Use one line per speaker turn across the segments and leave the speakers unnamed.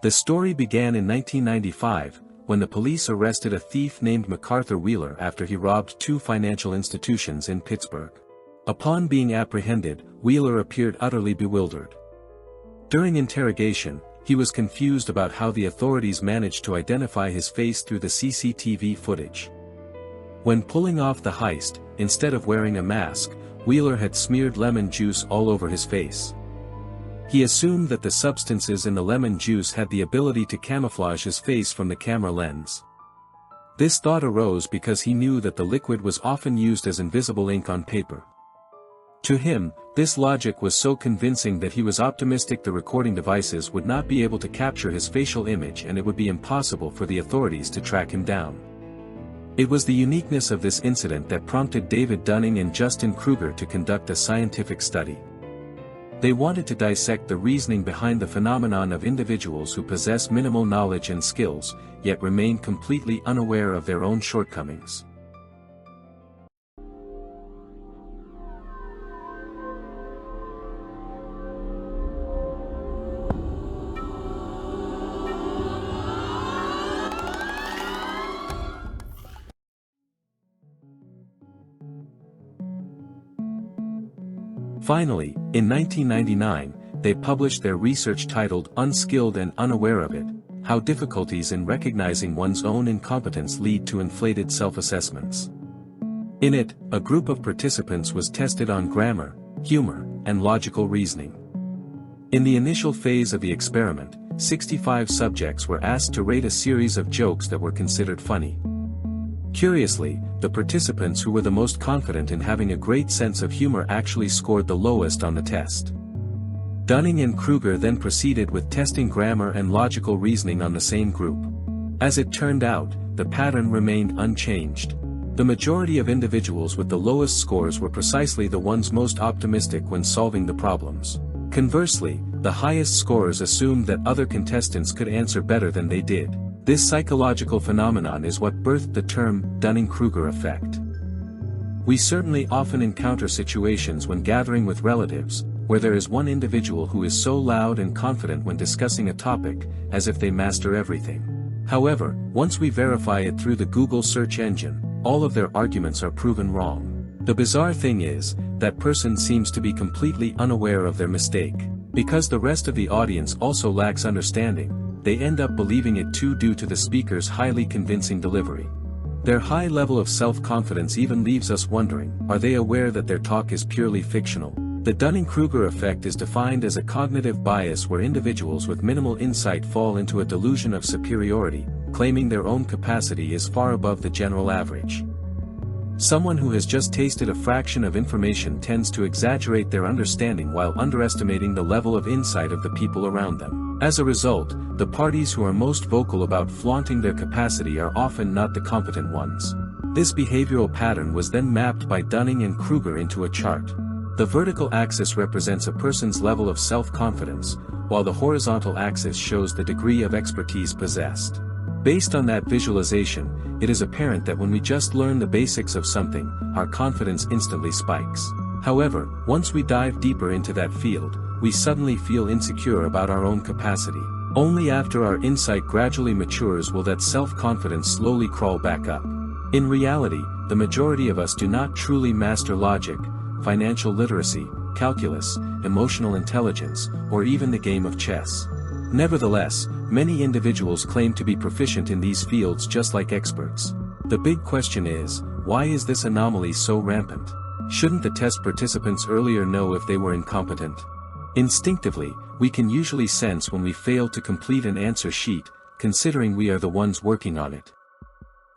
The story began in 1995, when the police arrested a thief named MacArthur Wheeler after he robbed two financial institutions in Pittsburgh. Upon being apprehended, Wheeler appeared utterly bewildered. During interrogation, he was confused about how the authorities managed to identify his face through the CCTV footage. When pulling off the heist, instead of wearing a mask, Wheeler had smeared lemon juice all over his face. He assumed that the substances in the lemon juice had the ability to camouflage his face from the camera lens. This thought arose because he knew that the liquid was often used as invisible ink on paper. To him, this logic was so convincing that he was optimistic the recording devices would not be able to capture his facial image and it would be impossible for the authorities to track him down. It was the uniqueness of this incident that prompted David Dunning and Justin Kruger to conduct a scientific study. They wanted to dissect the reasoning behind the phenomenon of individuals who possess minimal knowledge and skills, yet remain completely unaware of their own shortcomings. Finally, in 1999, they published their research titled Unskilled and Unaware of It: How Difficulties in Recognizing One's Own Incompetence Lead to Inflated Self-Assessments. In it, a group of participants was tested on grammar, humor, and logical reasoning. In the initial phase of the experiment, 65 subjects were asked to rate a series of jokes that were considered funny. Curiously, the participants who were the most confident in having a great sense of humor actually scored the lowest on the test. Dunning and Kruger then proceeded with testing grammar and logical reasoning on the same group. As it turned out, the pattern remained unchanged. The majority of individuals with the lowest scores were precisely the ones most optimistic when solving the problems. Conversely, the highest scorers assumed that other contestants could answer better than they did. This psychological phenomenon is what birthed the term Dunning-Kruger Effect. We certainly often encounter situations when gathering with relatives, where there is one individual who is so loud and confident when discussing a topic, as if they master everything. However, once we verify it through the Google search engine, all of their arguments are proven wrong. The bizarre thing is, that person seems to be completely unaware of their mistake. Because the rest of the audience also lacks understanding, they end up believing it too due to the speaker's highly convincing delivery. Their high level of self-confidence even leaves us wondering, are they aware that their talk is purely fictional? The Dunning-Kruger effect is defined as a cognitive bias where individuals with minimal insight fall into a delusion of superiority, claiming their own capacity is far above the general average. Someone who has just tasted a fraction of information tends to exaggerate their understanding while underestimating the level of insight of the people around them. As a result, the parties who are most vocal about flaunting their capacity are often not the competent ones. This behavioral pattern was then mapped by Dunning and Kruger into a chart. The vertical axis represents a person's level of self-confidence, while the horizontal axis shows the degree of expertise possessed. Based on that visualization, it is apparent that when we just learn the basics of something, our confidence instantly spikes. However, once we dive deeper into that field, we suddenly feel insecure about our own capacity. Only after our insight gradually matures will that self-confidence slowly crawl back up. In reality, the majority of us do not truly master logic, financial literacy, calculus, emotional intelligence, or even the game of chess. Nevertheless, many individuals claim to be proficient in these fields just like experts. The big question is, why is this anomaly so rampant? Shouldn't the test participants earlier know if they were incompetent? Instinctively, we can usually sense when we fail to complete an answer sheet, considering we are the ones working on it.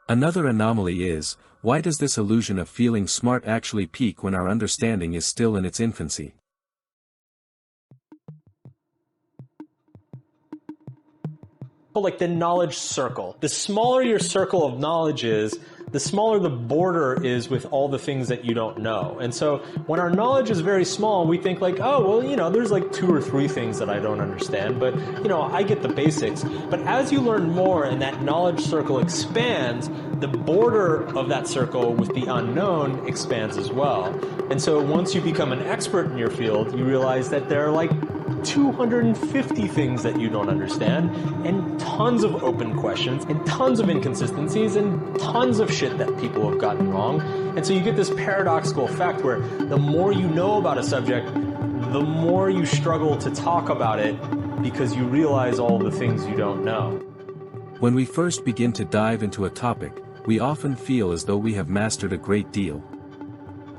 Another anomaly is, why does this illusion of feeling smart actually peak when our understanding is still in its infancy?
Like the knowledge circle. The smaller your circle of knowledge is, the smaller the border is with all the things that you don't know. And so when our knowledge is very small, we think like, oh, well, there's like 2 or 3 things that I don't understand, but, I get the basics. But as you learn more and that knowledge circle expands, the border of that circle with the unknown expands as well. And so once you become an expert in your field, you realize that there are like 250 things that you don't understand, and tons of open questions, and tons of inconsistencies, and tons of shit that people have gotten wrong. And so you get this paradoxical effect where the more you know about a subject, the more you struggle to talk about it because you realize all the things you don't know.
When we first begin to dive into a topic, we often feel as though we have mastered a great deal.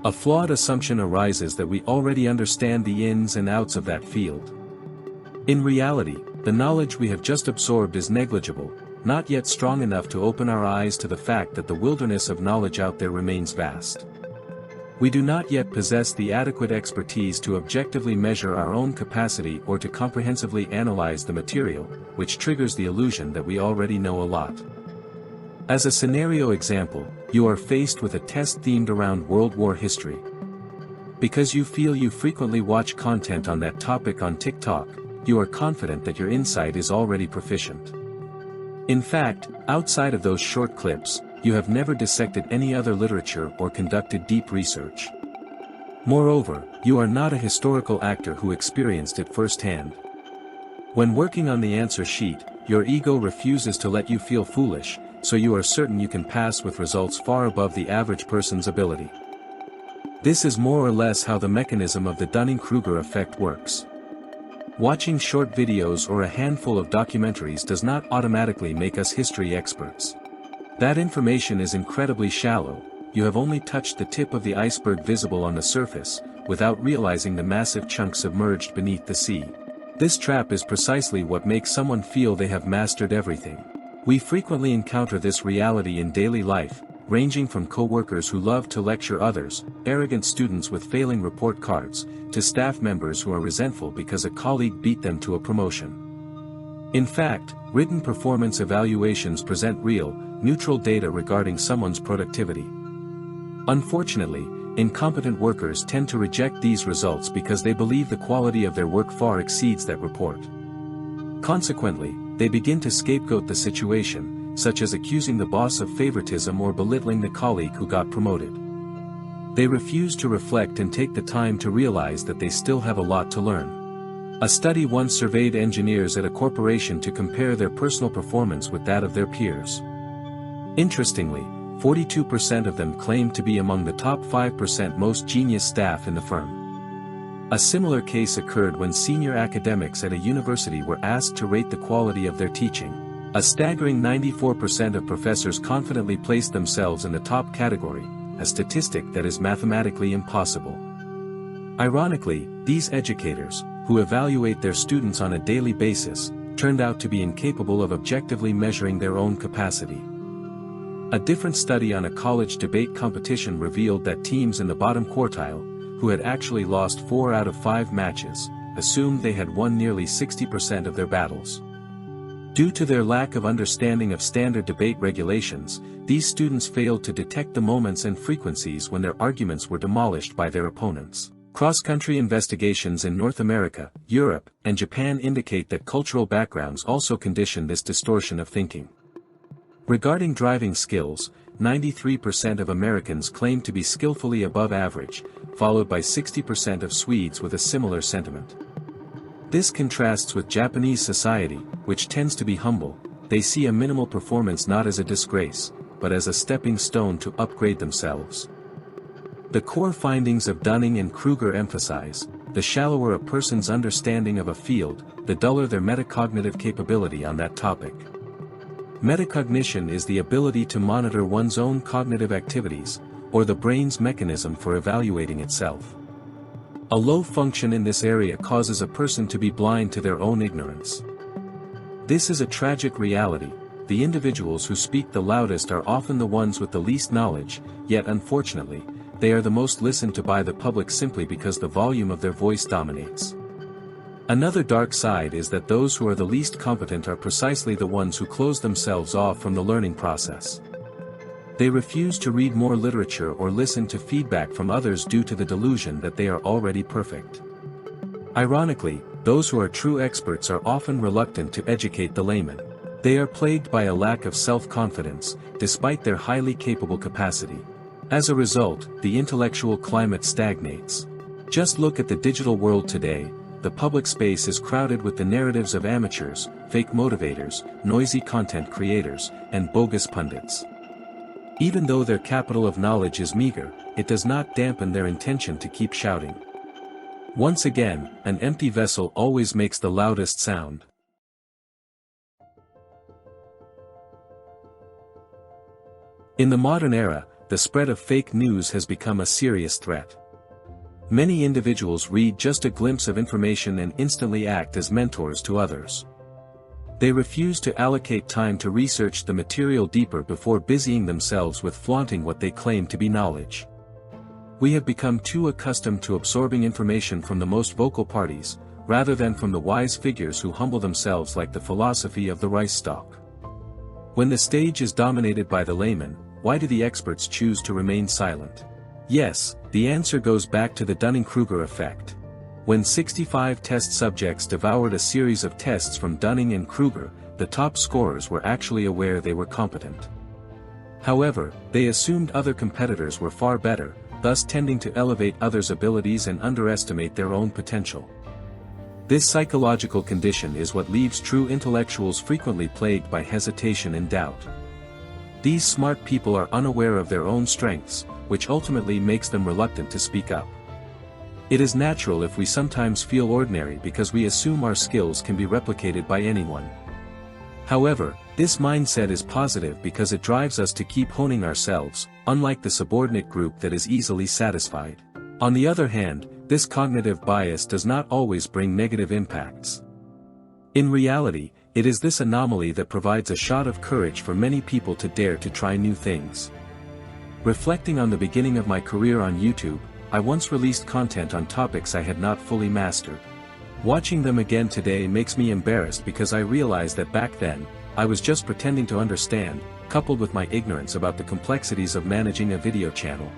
A flawed assumption arises that we already understand the ins and outs of that field. In reality, the knowledge we have just absorbed is negligible, not yet strong enough to open our eyes to the fact that the wilderness of knowledge out there remains vast. We do not yet possess the adequate expertise to objectively measure our own capacity or to comprehensively analyze the material, which triggers the illusion that we already know a lot. As a scenario example, you are faced with a test themed around World War history. Because you feel you frequently watch content on that topic on TikTok, you are confident that your insight is already proficient. In fact, outside of those short clips, you have never dissected any other literature or conducted deep research. Moreover, you are not a historical actor who experienced it firsthand. When working on the answer sheet, your ego refuses to let you feel foolish, so you are certain you can pass with results far above the average person's ability. This is more or less how the mechanism of the Dunning-Kruger effect works. Watching short videos or a handful of documentaries does not automatically make us history experts. That information is incredibly shallow. You have only touched the tip of the iceberg visible on the surface, without realizing the massive chunks submerged beneath the sea. This trap is precisely what makes someone feel they have mastered everything. We frequently encounter this reality in daily life, ranging from co-workers who love to lecture others, arrogant students with failing report cards, to staff members who are resentful because a colleague beat them to a promotion. In fact, written performance evaluations present real, neutral data regarding someone's productivity. Unfortunately, incompetent workers tend to reject these results because they believe the quality of their work far exceeds that report. Consequently, they begin to scapegoat the situation, such as accusing the boss of favoritism or belittling the colleague who got promoted. They refuse to reflect and take the time to realize that they still have a lot to learn. A study once surveyed engineers at a corporation to compare their personal performance with that of their peers. Interestingly, 42% of them claimed to be among the top 5% most genius staff in the firm. A similar case occurred when senior academics at a university were asked to rate the quality of their teaching. A staggering 94% of professors confidently placed themselves in the top category, a statistic that is mathematically impossible. Ironically, these educators, who evaluate their students on a daily basis, turned out to be incapable of objectively measuring their own capacity. A different study on a college debate competition revealed that teams in the bottom quartile, who had actually lost 4 out of 5 matches, assumed they had won nearly 60% of their battles. Due to their lack of understanding of standard debate regulations, these students failed to detect the moments and frequencies when their arguments were demolished by their opponents. Cross-country investigations in North America, Europe, and Japan indicate that cultural backgrounds also condition this distortion of thinking. Regarding driving skills, 93% of Americans claim to be skillfully above average, followed by 60% of Swedes with a similar sentiment. This contrasts with Japanese society, which tends to be humble. They see a minimal performance not as a disgrace, but as a stepping stone to upgrade themselves. The core findings of Dunning and Kruger emphasize, the shallower a person's understanding of a field, the duller their metacognitive capability on that topic. Metacognition is the ability to monitor one's own cognitive activities, or the brain's mechanism for evaluating itself. A low function in this area causes a person to be blind to their own ignorance. This is a tragic reality. The individuals who speak the loudest are often the ones with the least knowledge, yet unfortunately, they are the most listened to by the public simply because the volume of their voice dominates. Another dark side is that those who are the least competent are precisely the ones who close themselves off from the learning process. They refuse to read more literature or listen to feedback from others due to the delusion that they are already perfect. Ironically, those who are true experts are often reluctant to educate the layman. They are plagued by a lack of self-confidence, despite their highly capable capacity. As a result, the intellectual climate stagnates. Just look at the digital world today. the public space is crowded with the narratives of amateurs, fake motivators, noisy content creators, and bogus pundits. Even though their capital of knowledge is meager, it does not dampen their intention to keep shouting. Once again, an empty vessel always makes the loudest sound. In the modern era, the spread of fake news has become a serious threat. Many individuals read just a glimpse of information and instantly act as mentors to others. They refuse to allocate time to research the material deeper before busying themselves with flaunting what they claim to be knowledge. We have become too accustomed to absorbing information from the most vocal parties, rather than from the wise figures who humble themselves like the philosophy of the rice stalk. When the stage is dominated by the layman, why do the experts choose to remain silent? Yes, the answer goes back to the Dunning-Kruger Effect. When 65 test subjects devoured a series of tests from Dunning-Kruger, the top scorers were actually aware they were competent. However, they assumed other competitors were far better, thus tending to elevate others' abilities and underestimate their own potential. This psychological condition is what leaves true intellectuals frequently plagued by hesitation and doubt. These smart people are unaware of their own strengths, which ultimately makes them reluctant to speak up. It is natural if we sometimes feel ordinary because we assume our skills can be replicated by anyone. However, this mindset is positive because it drives us to keep honing ourselves, unlike the subordinate group that is easily satisfied. On the other hand, this cognitive bias does not always bring negative impacts. In reality, it is this anomaly that provides a shot of courage for many people to dare to try new things. Reflecting on the beginning of my career on YouTube, I once released content on topics I had not fully mastered. Watching them again today makes me embarrassed because I realized that back then, I was just pretending to understand, coupled with my ignorance about the complexities of managing a video channel.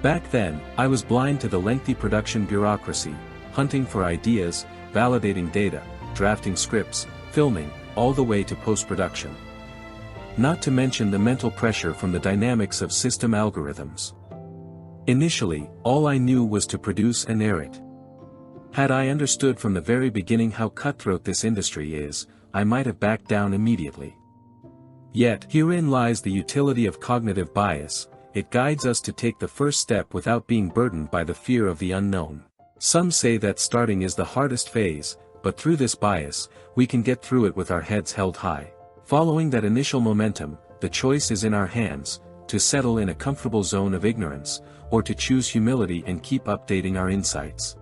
Back then, I was blind to the lengthy production bureaucracy, hunting for ideas, validating data, drafting scripts, filming, all the way to post-production. Not to mention the mental pressure from the dynamics of system algorithms. Initially, all I knew was to produce and air it. Had I understood from the very beginning how cutthroat this industry is, I might have backed down immediately. Yet, herein lies the utility of cognitive bias. It guides us to take the first step without being burdened by the fear of the unknown. Some say that starting is the hardest phase, but through this bias, we can get through it with our heads held high. Following that initial momentum, the choice is in our hands, to settle in a comfortable zone of ignorance, or to choose humility and keep updating our insights.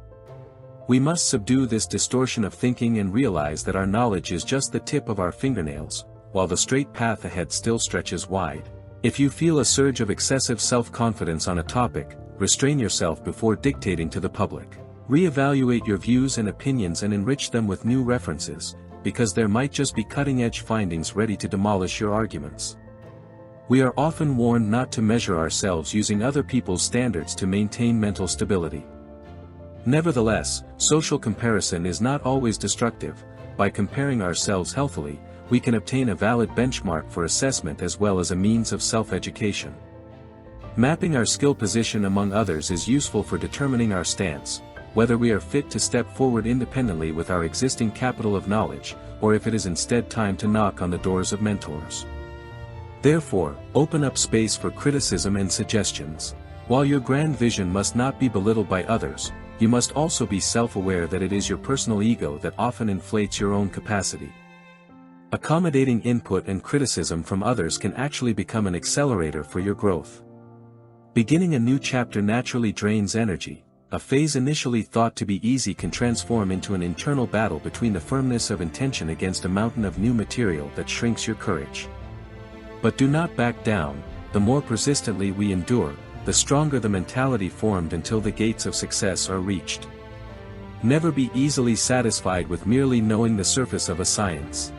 We must subdue this distortion of thinking and realize that our knowledge is just the tip of our fingernails, while the straight path ahead still stretches wide. If you feel a surge of excessive self-confidence on a topic, restrain yourself before dictating to the public. Reevaluate your views and opinions and enrich them with new references, because there might just be cutting-edge findings ready to demolish your arguments. We are often warned not to measure ourselves using other people's standards to maintain mental stability. Nevertheless, social comparison is not always destructive. By comparing ourselves healthily, we can obtain a valid benchmark for assessment as well as a means of self-education. Mapping our skill position among others is useful for determining our stance, whether we are fit to step forward independently with our existing capital of knowledge, or if it is instead time to knock on the doors of mentors. Therefore, open up space for criticism and suggestions. While your grand vision must not be belittled by others, you must also be self-aware that it is your personal ego that often inflates your own capacity. Accommodating input and criticism from others can actually become an accelerator for your growth. Beginning a new chapter naturally drains energy. A phase initially thought to be easy can transform into an internal battle between the firmness of intention against a mountain of new material that shrinks your courage. But do not back down. The more persistently we endure, the stronger the mentality formed until the gates of success are reached. Never be easily satisfied with merely knowing the surface of a science.